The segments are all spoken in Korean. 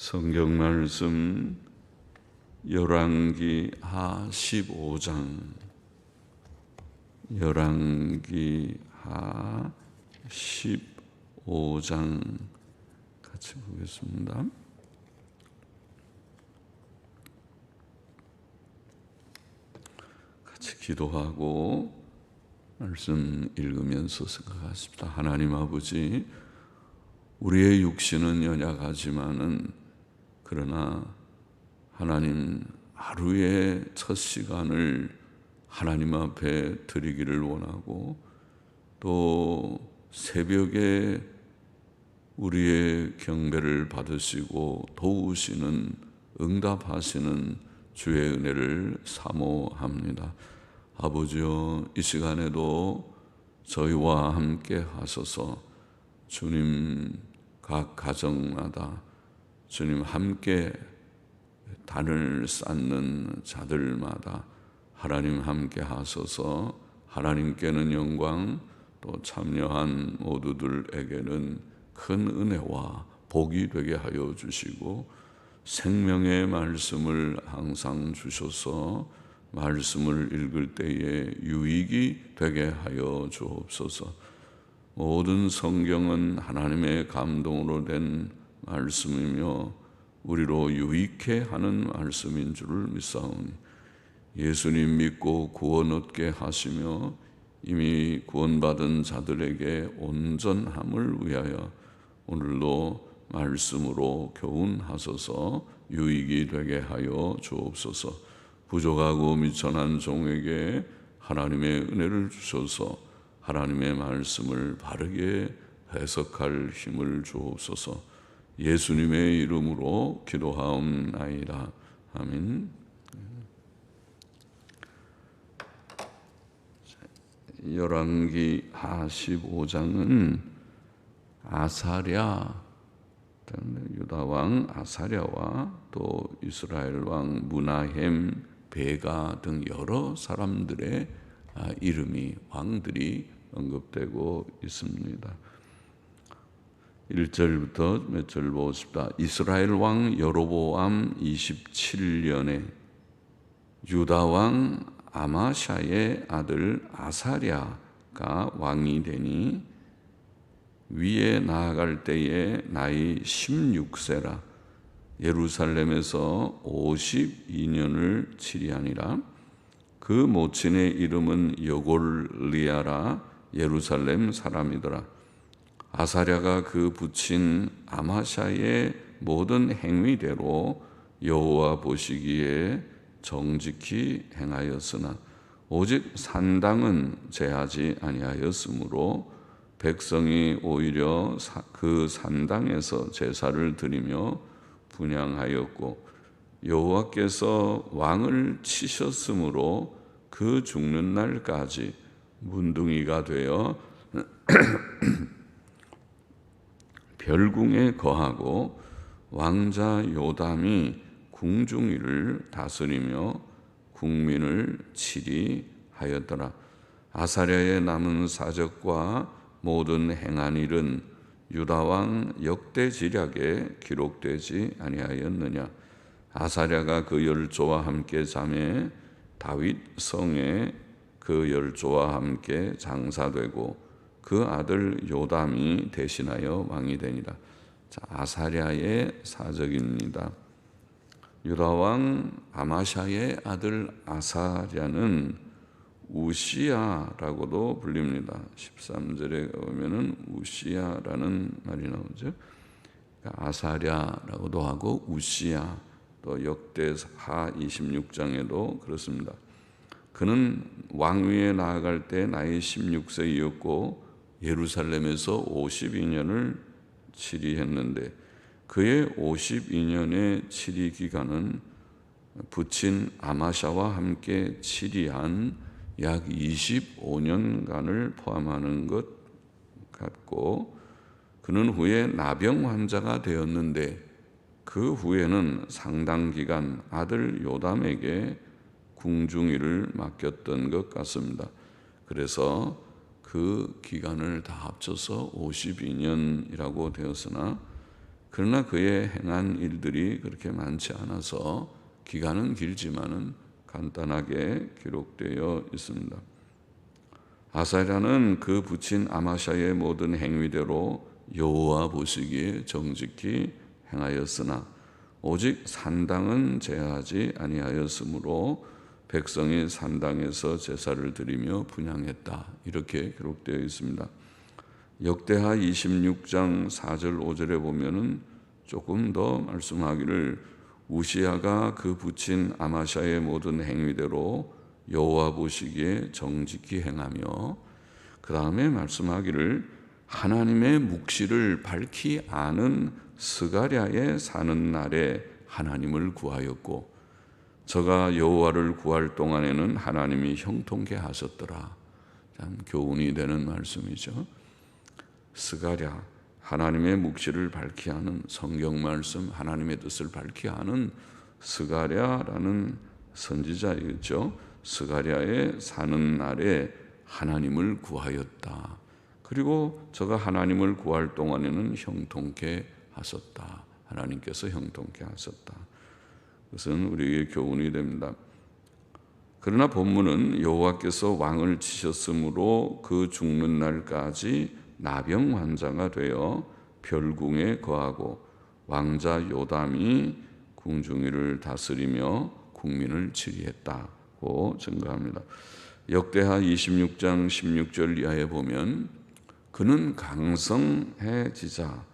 성경 말씀 열왕기 하 15장 열왕기 하 15장 같이 보겠습니다. 같이 기도하고 말씀 읽으면서 생각하십시다. 하나님 아버지, 우리의 육신은 연약하지만은 그러나 하나님 하루의 첫 시간을 하나님 앞에 드리기를 원하고, 또 새벽에 우리의 경배를 받으시고 도우시는, 응답하시는 주의 은혜를 사모합니다. 아버지여, 이 시간에도 저희와 함께 하소서. 주님, 각 가정마다 주님 함께 단을 쌓는 자들마다 하나님 함께 하소서. 하나님께는 영광, 또 참여한 모두들에게는 큰 은혜와 복이 되게 하여 주시고, 생명의 말씀을 항상 주셔서 말씀을 읽을 때에 유익이 되게 하여 주옵소서. 모든 성경은 하나님의 감동으로 된 말씀이며 우리로 유익해 하는 말씀인 줄을 믿사오니, 예수님 믿고 구원 얻게 하시며 이미 구원받은 자들에게 온전함을 위하여 오늘도 말씀으로 교훈하소서. 유익이 되게 하여 주옵소서. 부족하고 미천한 종에게 하나님의 은혜를 주셔서 하나님의 말씀을 바르게 해석할 힘을 주옵소서. 예수님의 이름으로 기도하옵나이다. 아멘. 열왕기 하 15장은 아사랴, 유다왕 아사랴와 또 이스라엘 왕 므나헴, 베가 등 여러 사람들의 이름이, 왕들이 언급되고 있습니다. 1절부터 몇 절 보십시다. 이스라엘 왕 여로보암 27년에 유다 왕 아마샤의 아들 아사랴가 왕이 되니, 위에 나아갈 때에 나이 16세라. 예루살렘에서 52년을 치리하니라. 그 모친의 이름은 여골리아라. 예루살렘 사람이더라. 아사랴가 그 부친 아마샤의 모든 행위대로 여호와 보시기에 정직히 행하였으나 오직 산당은 제하지 아니하였으므로 백성이 오히려 그 산당에서 제사를 드리며 분향하였고, 여호와께서 왕을 치셨으므로 그 죽는 날까지 문둥이가 되어 별궁에 거하고, 왕자 요담이 궁중위를 다스리며 국민을 치리하였더라. 아사랴의 남은 사적과 모든 행한 일은 유다왕 역대지략에 기록되지 아니하였느냐. 아사랴가 그 열조와 함께 잠에 다윗 성에 그 열조와 함께 장사되고, 그 아들 요담이 대신하여 왕이 되니라. 아사랴의 사적입니다. 유다왕 아마샤의 아들 아사랴는 우시야라고도 불립니다. 13절에 보면은 우시야라는 말이 나오죠. 아사랴라고도 하고 우시야, 또 역대하 26장에도 그렇습니다. 그는 왕위에 나아갈 때 나이 16세이었고 예루살렘에서 52년을 치리했는데, 그의 52년의 치리 기간은 부친 아마샤와 함께 치리한 약 25년간을 포함하는 것 같고, 그는 후에 나병 환자가 되었는데 그 후에는 상당 기간 아들 요담에게 궁중위를 맡겼던 것 같습니다. 그래서 그 기간을 다 합쳐서 52년이라고 되었으나, 그러나 그의 행한 일들이 그렇게 많지 않아서 기간은 길지만은 간단하게 기록되어 있습니다. 아사랴는 그 부친 아마샤의 모든 행위대로 여호와 보시기에 정직히 행하였으나 오직 산당은 제하지 아니하였으므로 백성이 산당에서 제사를 드리며 분향했다. 이렇게 기록되어 있습니다. 역대하 26장 4절 5절에 보면은 조금 더 말씀하기를 우시야가 그 부친 아마샤의 모든 행위대로 여호와 보시기에 정직히 행하며, 그 다음에 말씀하기를 하나님의 묵시를 밝히 아는 스가랴에 사는 날에 하나님을 구하였고 저가 여호와를 구할 동안에는 하나님이 형통케 하셨더라. 참 교훈이 되는 말씀이죠. 스가랴, 하나님의 묵시를 밝히 아는, 성경 말씀 하나님의 뜻을 밝히 아는 스가랴라는 선지자이죠. 스가랴에 사는 날에 하나님을 구하였다. 그리고 저가 하나님을 구할 동안에는 형통케 하셨다. 하나님께서 형통케 하셨다. 그것은 우리에게 교훈이 됩니다. 그러나 본문은 여호와께서 왕을 치셨으므로 그 죽는 날까지 나병 환자가 되어 별궁에 거하고 왕자 요담이 궁중위를 다스리며 국민을 치리했다고 증거합니다. 역대하 26장 16절 이하에 보면 그는 강성해지자,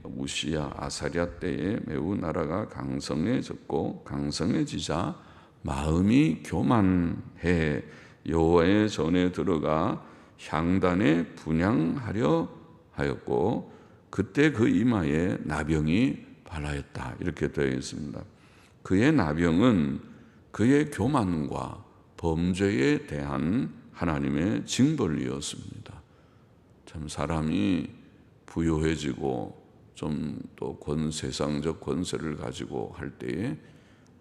우시야 아사랴 때에 매우 나라가 강성해졌고 강성해지자 마음이 교만해 여호와의 전에 들어가 향단에 분향하려 하였고 그때 그 이마에 나병이 발하였다. 이렇게 되어 있습니다. 그의 나병은 그의 교만과 범죄에 대한 하나님의 징벌이었습니다. 참 사람이 부유해지고 좀 또 세상적 권세를 가지고 할 때에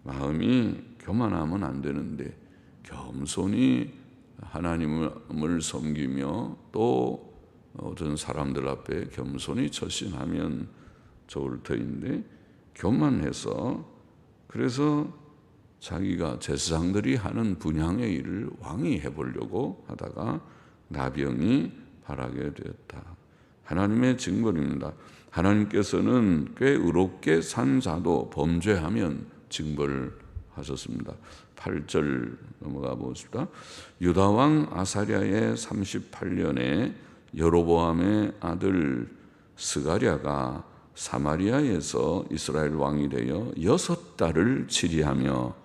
마음이 교만하면 안 되는데 겸손히 하나님을 섬기며 또 어떤 사람들 앞에 겸손히 처신하면 좋을 터인데 교만해서 그래서 자기가 제사장들이 하는 분향의 일을 왕이 해보려고 하다가 나병이 발하게 되었다. 하나님의 징벌입니다. 하나님께서는 꽤 의롭게 산 자도 범죄하면 징벌하셨습니다. 8절 넘어가 보십시다. 유다왕 아사랴의 38년에 여로보암의 아들 스가랴가 사마리아에서 이스라엘 왕이 되어 6달을 치리하며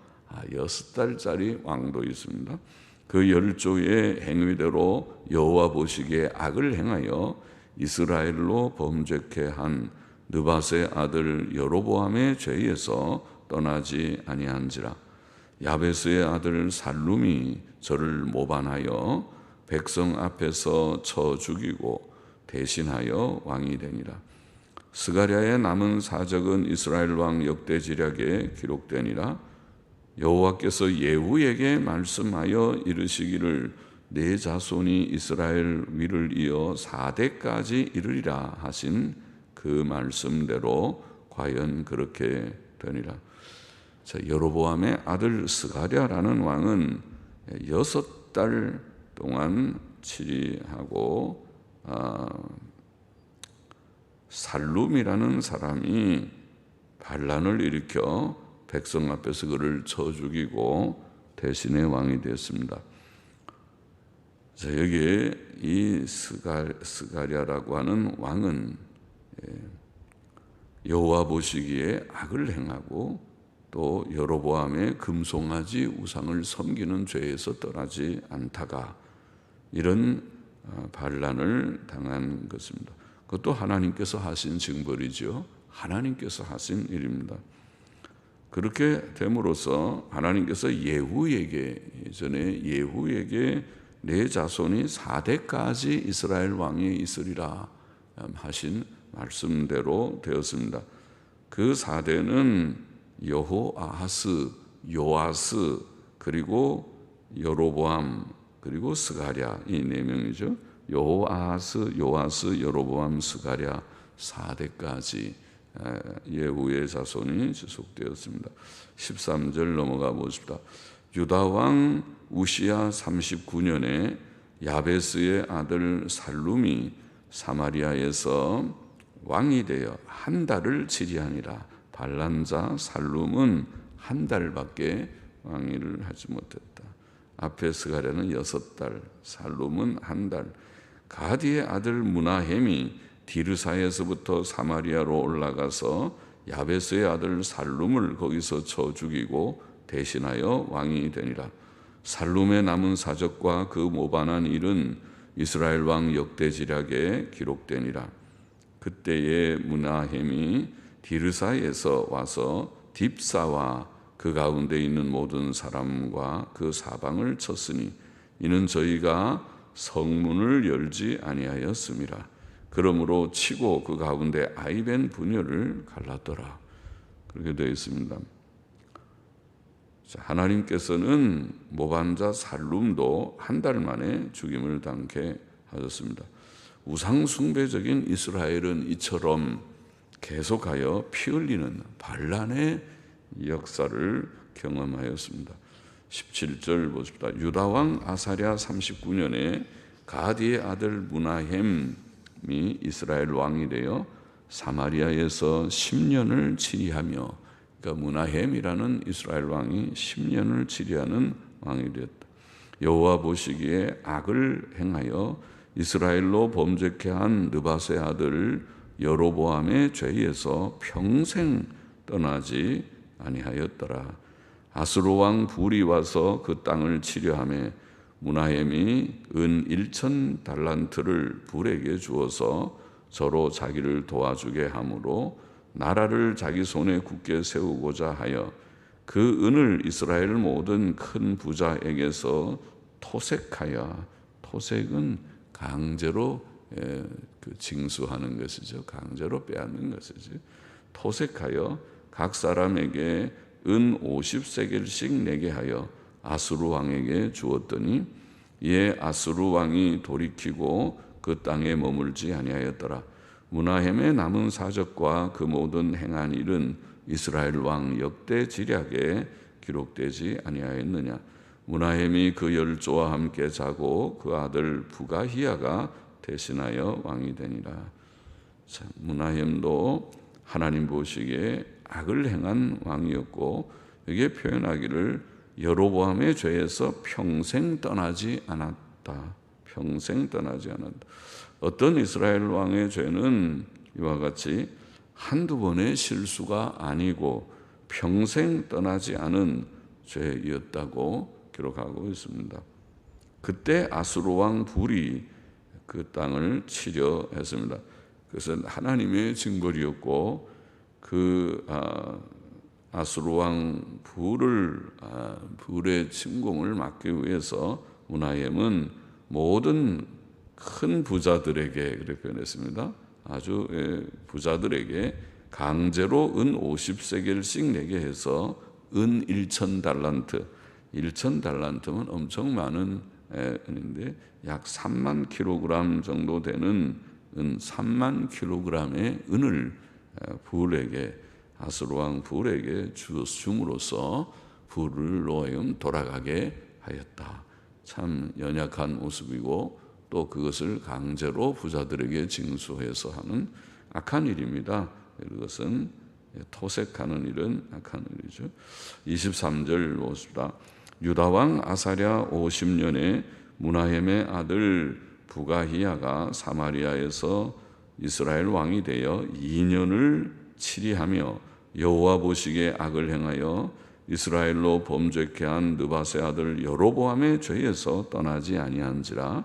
6달짜리 왕도 있습니다. 그 10조의 행위대로 여호와 보시기에 악을 행하여 이스라엘로 범죄케 한 느밧의 아들 여로보암의 죄에서 떠나지 아니한지라. 야베스의 아들 살룸이 저를 모반하여 백성 앞에서 쳐 죽이고 대신하여 왕이 되니라. 스가랴의 남은 사적은 이스라엘 왕 역대지략에 기록되니라. 여호와께서 예후에게 말씀하여 이르시기를 내 자손이 이스라엘 위를 이어 4대까지 이르리라 하신 그 말씀대로 과연 그렇게 되니라. 자, 여로보암의 아들 스가랴라는 왕은 6달 동안 치리하고 살룸이라는 사람이 반란을 일으켜 백성 앞에서 그를 쳐 죽이고 대신의 왕이 되었습니다. 자, 여기에 이 스가랴라고 하는 왕은 여호와 보시기에 악을 행하고 또 여로보암의 금송아지 우상을 섬기는 죄에서 떠나지 않다가 이런 반란을 당한 것입니다. 그것도 하나님께서 하신 징벌이죠. 하나님께서 하신 일입니다. 그렇게 됨으로써 하나님께서 예후에게 내 자손이 4대까지 이스라엘 왕이 있으리라 하신 말씀대로 되었습니다. 그 4대는 여호아하스, 요아스, 그리고 여로보암, 그리고 스가랴 이 4명이죠. 요아스, 여로보암, 스가랴 4대까지 예후의 자손이 지속되었습니다. 13절 넘어가 보십시다. 유다 왕 우시야 39년에 야베스의 아들 살룸이 사마리아에서 왕이 되어 한 달을 치리하니라. 반란자 살룸은 한 달밖에 왕위를 하지 못했다. 앞에 스가랴는 6달, 살룸은 한 달. 가디의 아들 무나헴이 디르사에서부터 사마리아로 올라가서 야베스의 아들 살룸을 거기서 쳐 죽이고 대신하여 왕이 되니라. 살룸의 남은 사적과 그 모반한 일은 이스라엘 왕 역대지략에 기록되니라. 그때에 무나헴이 디르사에서 와서 딥사와 그 가운데 있는 모든 사람과 그 사방을 쳤으니 이는 저희가 성문을 열지 아니하였음이라. 그러므로 치고 그 가운데 아이벤 분열을 갈랐더라. 그렇게 되어 있습니다. 하나님께서는 모반자 살룸도 한 달 만에 죽임을 당케 하셨습니다. 우상 숭배적인 이스라엘은 이처럼 계속하여 피 흘리는 반란의 역사를 경험하였습니다. 17절 보십시다. 유다 왕 아사랴 39년에 가디의 아들 무나헴이 이스라엘 왕이 되어 사마리아에서 10년을 치리하며, 그러니까 무나헴이라는 이스라엘 왕이 10년을 치리하는 왕이 되었다. 여호와 보시기에 악을 행하여 이스라엘로 범죄케 한 느밧의 아들 여로보암의 죄에서 평생 떠나지 아니하였더라. 아수르 왕 불이 와서 그 땅을 치려하며 무나헴이 은 1,000달란트를 불에게 주어서 저로 자기를 도와주게 하므로 나라를 자기 손에 굳게 세우고자 하여 그 은을 이스라엘 모든 큰 부자에게서 토색하여, 토색은 강제로 징수하는 것이죠. 강제로 빼앗는 것이죠. 토색하여 각 사람에게 은 50세겔씩 내게 하여 아수르 왕에게 주었더니 이에 아수르 왕이 돌이키고 그 땅에 머물지 아니하였더라. 무나헴의 남은 사적과 그 모든 행한 일은 이스라엘 왕 역대 지략에 기록되지 아니하였느냐. 무나헴이 그 열조와 함께 자고 그 아들 부가히야가 대신하여 왕이 되니라. 자, 무나헴도 하나님 보시기에 악을 행한 왕이었고, 여기에 표현하기를 여로보암의 죄에서 평생 떠나지 않았다. 평생 떠나지 않았다. 어떤 이스라엘 왕의 죄는 이와 같이 한두 번의 실수가 아니고 평생 떠나지 않은 죄였다고 기록하고 있습니다. 그때 아수르 왕 불이 그 땅을 치려 했습니다. 그것은 하나님의 징벌이었고, 그 아수르 왕 불의 침공을 막기 위해서 무나헴은 모든 큰 부자들에게, 그렇게 표현했습니다. 아주 부자들에게 강제로 은 50세겔씩 내게 해서 은 1,000달란트, 1,000달란트면 엄청 많은 은인데 약 3만 킬로그램 정도 되는 은 3만 킬로그램의 은을 불에게, 아수르 왕 불에게 줌으로써 불을 로에움 돌아가게 하였다. 참 연약한 모습이고 또 그것을 강제로 부자들에게 징수해서 하는 악한 일입니다. 이것은 토색하는 일은 악한 일이죠. 23절 보십시다. 유다 왕 아사랴 50년에 무나헴의 아들 부가히야가 사마리아에서 이스라엘 왕이 되어 2년을 치리하며 여호와 보시기에 악을 행하여 이스라엘로 범죄케 한 느밧의 아들 여로보암의 죄에서 떠나지 아니한지라.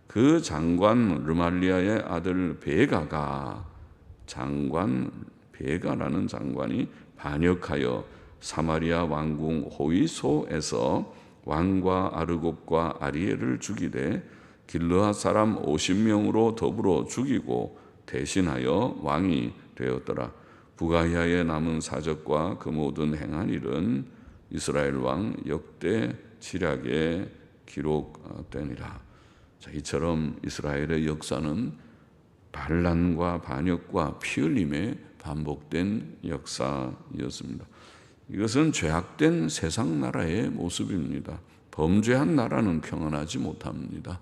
그 장관 르말리아의 아들 베가가, 장관 베가라는 장관이 반역하여 사마리아 왕궁 호이소에서 왕과 아르곱과 아리엘을 죽이되 길르앗 사람 50명으로 더불어 죽이고 대신하여 왕이 되었더라. 부가히야의 남은 사적과 그 모든 행한 일은 이스라엘 왕 역대 지략에 기록되니라. 자, 이처럼 이스라엘의 역사는 반란과 반역과 피 흘림의 반복된 역사였습니다. 이것은 죄악된 세상 나라의 모습입니다. 범죄한 나라는 평안하지 못합니다.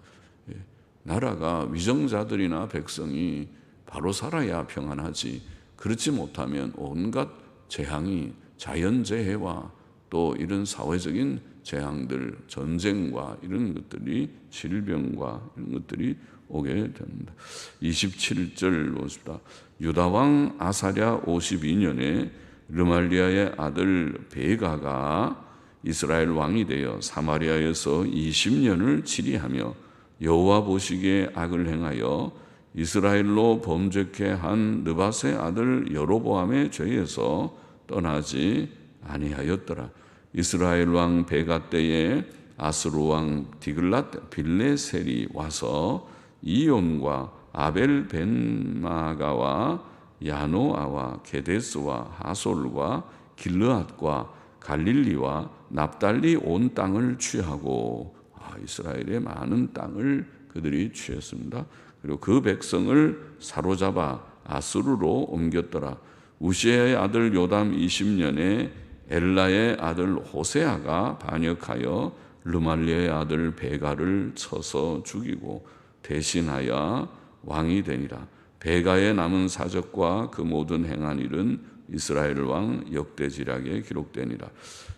나라가 위정자들이나 백성이 바로 살아야 평안하지, 그렇지 못하면 온갖 재앙이, 자연재해와 또 이런 사회적인 재앙들, 전쟁과 이런 것들이, 질병과 이런 것들이 오게 됩니다. 27절 보십시다. 유다왕 아사랴 52년에 르말리아의 아들 베가가 이스라엘 왕이 되어 사마리아에서 20년을 치리하며 여호와 보시기에 악을 행하여 이스라엘로 범죄케 한 느밧의 아들 여로보암의 죄에서 떠나지 아니하였더라. 이스라엘 왕 베가 때에 아스루 왕 디글랏 빌레셀이 와서 이온과 아벨 벤마가와 야노아와 게데스와 하솔과 길르앗과 갈릴리와 납달리 온 땅을 취하고, 이스라엘의 많은 땅을 그들이 취했습니다. 그리고 그 백성을 사로잡아 아수르로 옮겼더라. 우시아의 아들 요담 20년에 엘라의 아들 호세아가 반역하여 르말리아의 아들 베가를 쳐서 죽이고 대신하여 왕이 되니라. 베가의 남은 사적과 그 모든 행한 일은 이스라엘 왕 역대지략에 기록되니라.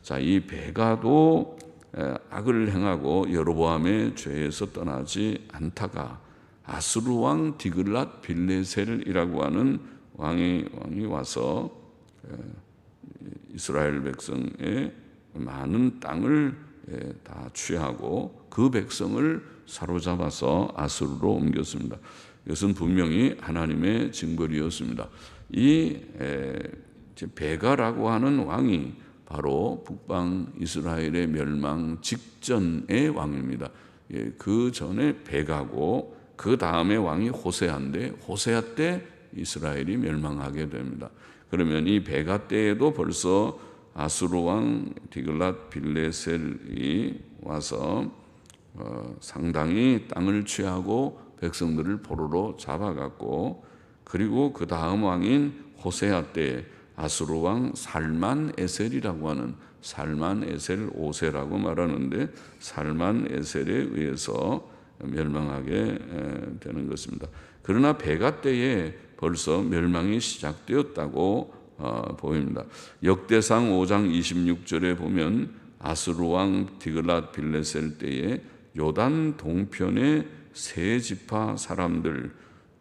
자, 이 베가도 악을 행하고 여로보암의 죄에서 떠나지 않다가 아수르 왕 디글랏 빌레셀이라고 하는 왕이 와서 이스라엘 백성의 많은 땅을 다 취하고 그 백성을 사로잡아서 아수르로 옮겼습니다. 이것은 분명히 하나님의 징벌이었습니다. 이 베가라고 하는 왕이 바로 북방 이스라엘의 멸망 직전의 왕입니다. 그 전에 베가고 그 다음에 왕이 호세아인데 호세아 때 이스라엘이 멸망하게 됩니다. 그러면 이 베가 때에도 벌써 아수르 왕 디글랏 빌레셀이 와서 상당히 땅을 취하고 백성들을 포로로 잡아갔고, 그리고 그 다음 왕인 호세아 때 아수르 왕 살만 에셀이라고 하는, 살만 에셀 5세라고 말하는데 살만 에셀에 의해서 멸망하게 되는 것입니다. 그러나 베가 때에 벌써 멸망이 시작되었다고 보입니다. 역대상 5장 26절에 보면 아수르 왕 디글랏 빌레셀 때에 요단 동편의 세 지파 사람들,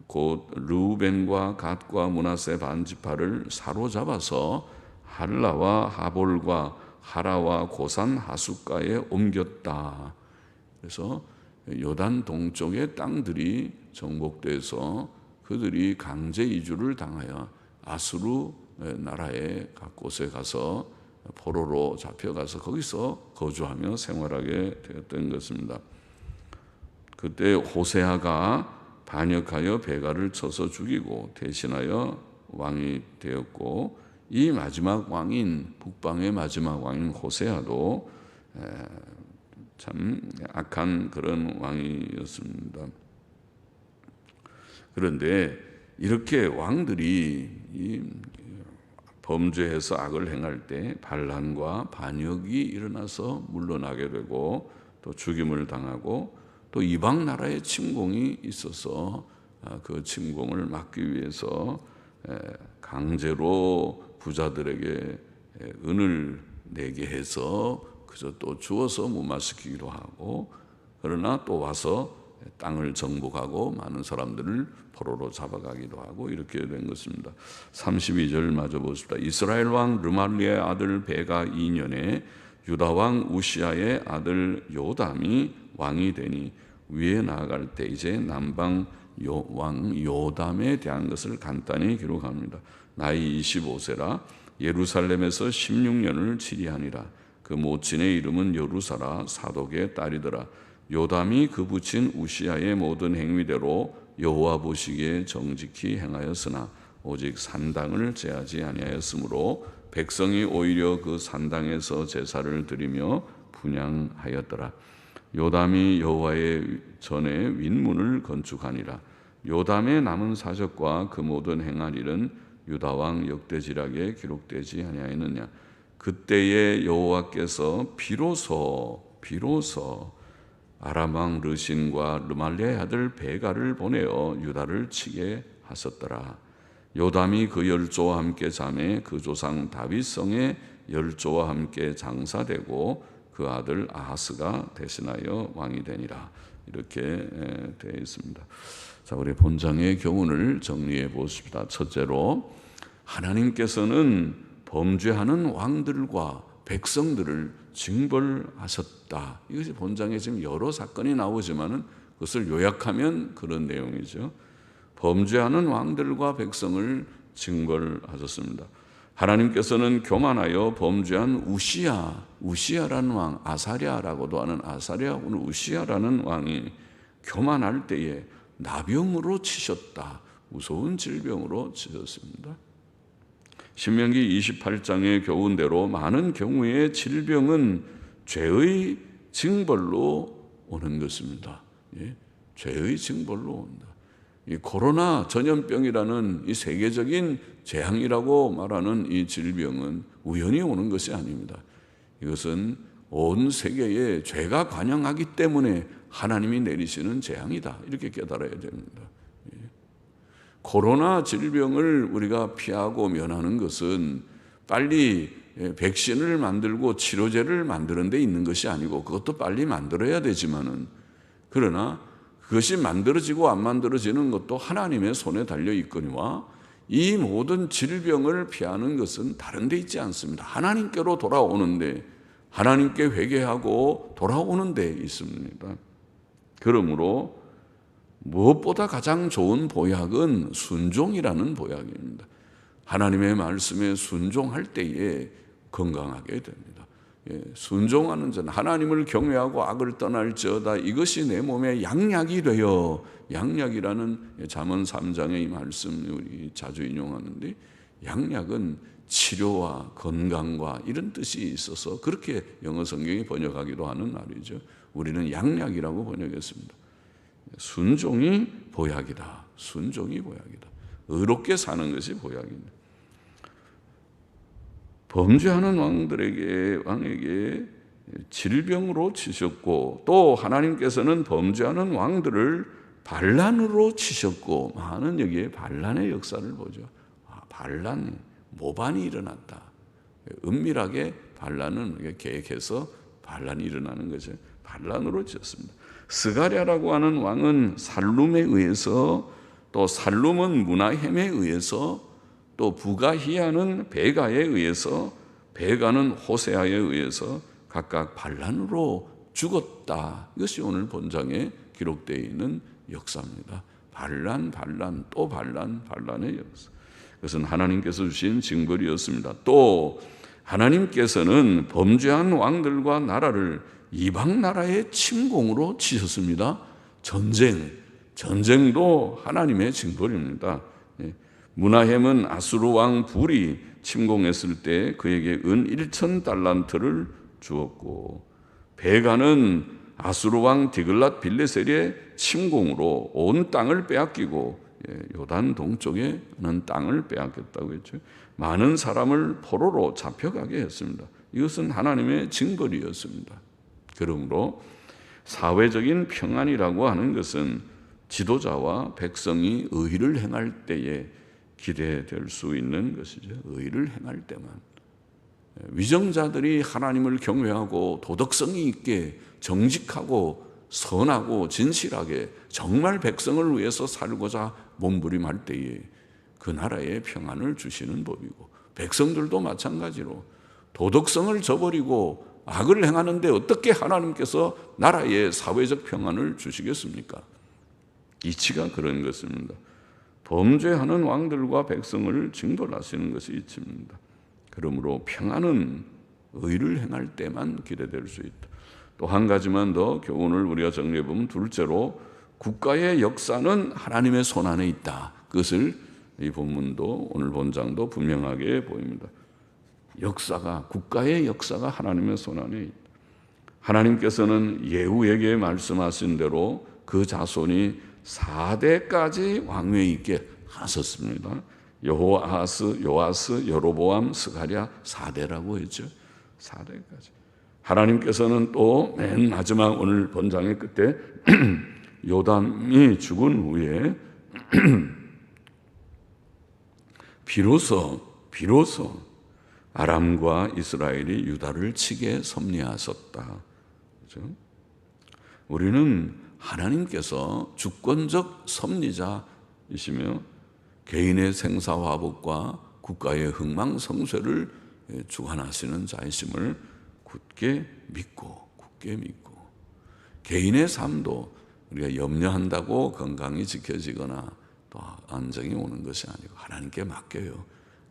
곧 르우벤과 갓과 므낫세 반지파를 사로잡아서 할라와 하볼과 하라와 고산 하숫가에 옮겼다. 그래서 요단 동쪽의 땅들이 정복돼서 그들이 강제 이주를 당하여 아수르 나라의 각 곳에 가서 포로로 잡혀가서 거기서 거주하며 생활하게 되었던 것입니다. 그때 호세아가 반역하여 베가를 쳐서 죽이고 대신하여 왕이 되었고, 이 마지막 왕인, 북방의 마지막 왕인 호세아도 참 악한 그런 왕이었습니다. 그런데 이렇게 왕들이 범죄해서 악을 행할 때 반란과 반역이 일어나서 물러나게 되고 또 죽임을 당하고, 또 이방 나라의 침공이 있어서 그 침공을 막기 위해서 강제로 부자들에게 은을 내게 해서 그저 또 주어서 무마시키기도 하고, 그러나 또 와서 땅을 정복하고 많은 사람들을 포로로 잡아가기도 하고 이렇게 된 것입니다. 32절 마저 보십시다. 이스라엘 왕 르말리의 아들 베가 2년에 유다 왕 우시아의 아들 요담이 왕이 되니, 위에 나아갈 때 이제 남방 왕 요담에 대한 것을 간단히 기록합니다. 나이 25세라 예루살렘에서 16년을 치리하니라. 그 모친의 이름은 여루사라 사독의 딸이더라. 요담이 그 부친 우시아의 모든 행위대로 여호와 보시기에 정직히 행하였으나 오직 산당을 제하지 아니하였으므로 백성이 오히려 그 산당에서 제사를 드리며 분향하였더라. 요담이 여호와의 전에 윗문을 건축하니라. 요담의 남은 사적과 그 모든 행한 일은 유다 왕 역대지략에 기록되지 아니하였느냐. 그때에 여호와께서 비로소 아람 왕 르신과 르말리아의 아들 베가를 보내어 유다를 치게 하셨더라. 요담이 그 열조와 함께 잠에 그 조상 다윗성의 열조와 함께 장사되고 그 아들 아하스가 대신하여 왕이 되니라. 이렇게 되어 있습니다. 자, 우리 본장의 교훈을 정리해 보십시다. 첫째로, 하나님께서는 범죄하는 왕들과 백성들을 징벌하셨다. 이것이 본장에 지금 여러 사건이 나오지만은 그것을 요약하면 그런 내용이죠. 범죄하는 왕들과 백성을 징벌하셨습니다. 하나님께서는 교만하여 범죄한 우시야라는 왕, 아사랴라고도 하는 아사랴 오늘 우시야라는 왕이 교만할 때에 나병으로 치셨다. 무서운 질병으로 치셨습니다. 신명기 28장의 교훈대로 많은 경우에 질병은 죄의 징벌로 오는 것입니다. 예? 죄의 징벌로 온다. 이 코로나 전염병이라는 이 세계적인 재앙이라고 말하는 이 질병은 우연히 오는 것이 아닙니다. 이것은 온 세계에 죄가 관영하기 때문에 하나님이 내리시는 재앙이다. 이렇게 깨달아야 됩니다. 코로나 질병을 우리가 피하고 면하는 것은 빨리 백신을 만들고 치료제를 만드는 데 있는 것이 아니고 그것도 빨리 만들어야 되지만은 그러나 그것이 만들어지고 안 만들어지는 것도 하나님의 손에 달려 있거니와 이 모든 질병을 피하는 것은 다른 데 있지 않습니다. 하나님께로 돌아오는데 하나님께 회개하고 돌아오는 데 있습니다. 그러므로 무엇보다 가장 좋은 보약은 순종이라는 보약입니다. 하나님의 말씀에 순종할 때에 건강하게 됩니다. 순종하는 자는 하나님을 경외하고 악을 떠날지어다. 이것이 내 몸에 양약이 되어, 양약이라는 잠언 3장의 이 말씀 우리 자주 인용하는데, 양약은 치료와 건강과 이런 뜻이 있어서 그렇게 영어 성경이 번역하기도 하는 말이죠. 우리는 양약이라고 번역했습니다. 순종이 보약이다. 순종이 보약이다. 의롭게 사는 것이 보약입니다. 범죄하는 왕에게 질병으로 치셨고, 또 하나님께서는 범죄하는 왕들을 반란으로 치셨고, 많은 여기에 반란의 역사를 보죠. 반란, 모반이 일어났다. 은밀하게 반란은 계획해서 반란이 일어나는 거죠. 반란으로 치셨습니다. 스가랴라고 하는 왕은 살룸에 의해서, 또 살룸은 무나헴에 의해서, 또 부가히야는 베가에 의해서, 베가는 호세아에 의해서 각각 반란으로 죽었다. 이것이 오늘 본장에 기록되어 있는 역사입니다. 반란, 또 반란의 역사. 그것은 하나님께서 주신 징벌이었습니다. 또 하나님께서는 범죄한 왕들과 나라를 이방 나라의 침공으로 치셨습니다. 전쟁도 하나님의 징벌입니다. 무나헴은 아수르 왕 불이 침공했을 때 그에게 은 1,000달란트를 주었고, 베가는 아수르 왕 디글랏 빌레셀의 침공으로 온 땅을 빼앗기고, 요단 동쪽에 있는 땅을 빼앗겼다고 했죠. 많은 사람을 포로로 잡혀가게 했습니다. 이것은 하나님의 징벌이었습니다. 그러므로 사회적인 평안이라고 하는 것은 지도자와 백성이 의를 행할 때에 기대될 수 있는 것이죠. 의를 행할 때만. 위정자들이 하나님을 경외하고 도덕성이 있게 정직하고 선하고 진실하게 정말 백성을 위해서 살고자 몸부림할 때에 그 나라에 평안을 주시는 법이고, 백성들도 마찬가지로 도덕성을 저버리고 악을 행하는데 어떻게 하나님께서 나라에 사회적 평안을 주시겠습니까? 이치가 그런 것입니다. 범죄하는 왕들과 백성을 징벌하시는 것이 이치입니다. 그러므로 평안은 의를 행할 때만 기대될 수 있다. 또 한 가지만 더 교훈을 우리가 정리해 보면, 둘째로 국가의 역사는 하나님의 손 안에 있다. 그것을 이 본문도 오늘 본장도 분명하게 보입니다. 국가의 역사가 하나님의 손 안에 있다. 하나님께서는 예후에게 말씀하신 대로 그 자손이 4대까지 왕위에 있게 하셨습니다. 여호아스, 요아스, 여로보암, 스가랴 4대라고 했죠. 4대까지. 하나님께서는 또 맨 마지막 오늘 본장의 끝에 요담이 죽은 후에 비로소 아람과 이스라엘이 유다를 치게 섭리하셨다. 그렇죠? 우리는 하나님께서 주권적 섭리자이시며 개인의 생사화복과 국가의 흥망성쇠를 주관하시는 자이심을 굳게 믿고 개인의 삶도 우리가 염려한다고 건강이 지켜지거나 또 안정이 오는 것이 아니고 하나님께 맡겨요.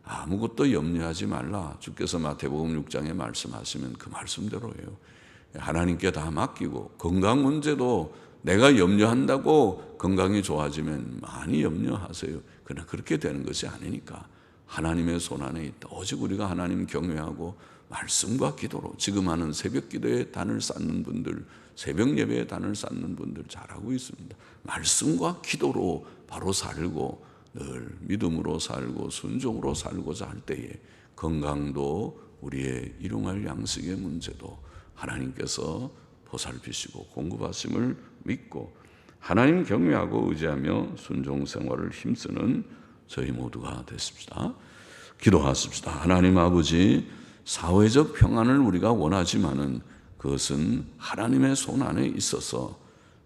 아무것도 염려하지 말라. 주께서 마태복음 6장에 말씀하시면 그 말씀대로예요. 하나님께 다 맡기고 건강 문제도 내가 염려한다고 건강이 좋아지면 많이 염려하세요. 그러나 그렇게 되는 것이 아니니까 하나님의 손안에 있다. 오직 우리가 하나님 경외하고 말씀과 기도로 지금 하는 새벽 기도에 단을 쌓는 분들, 새벽 예배에 단을 쌓는 분들 잘하고 있습니다. 말씀과 기도로 바로 살고 늘 믿음으로 살고 순종으로 살고자 할 때에 건강도 우리의 일용할 양식의 문제도 하나님께서 보살피시고 공급하심을 믿고 하나님 경외하고 의지하며 순종 생활을 힘쓰는 저희 모두가 됐습니다. 기도하십시다. 하나님 아버지, 사회적 평안을 우리가 원하지만은 그것은 하나님의 손 안에 있어서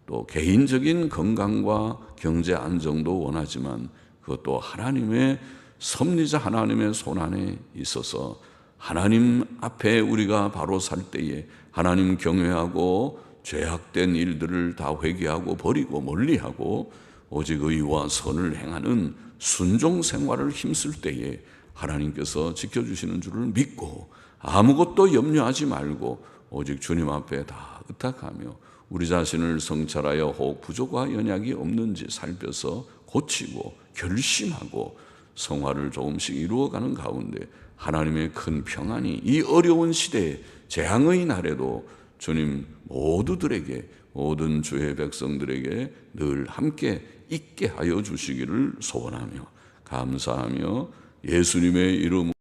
또 개인적인 건강과 경제 안정도 원하지만 그것도 하나님의 섭리자 하나님의 손 안에 있어서 하나님 앞에 우리가 바로 살 때에 하나님 경외하고 죄악된 일들을 다 회개하고 버리고 멀리하고 오직 의와 선을 행하는 순종 생활을 힘쓸 때에 하나님께서 지켜주시는 줄을 믿고 아무것도 염려하지 말고 오직 주님 앞에 다 의탁하며 우리 자신을 성찰하여 혹 부족과 연약이 없는지 살펴서 고치고 결심하고 성화를 조금씩 이루어가는 가운데 하나님의 큰 평안이 이 어려운 시대에 재앙의 날에도 주님 모두들에게 모든 주의 백성들에게 늘 함께 있게 하여 주시기를 소원하며 감사하며 예수님의 이름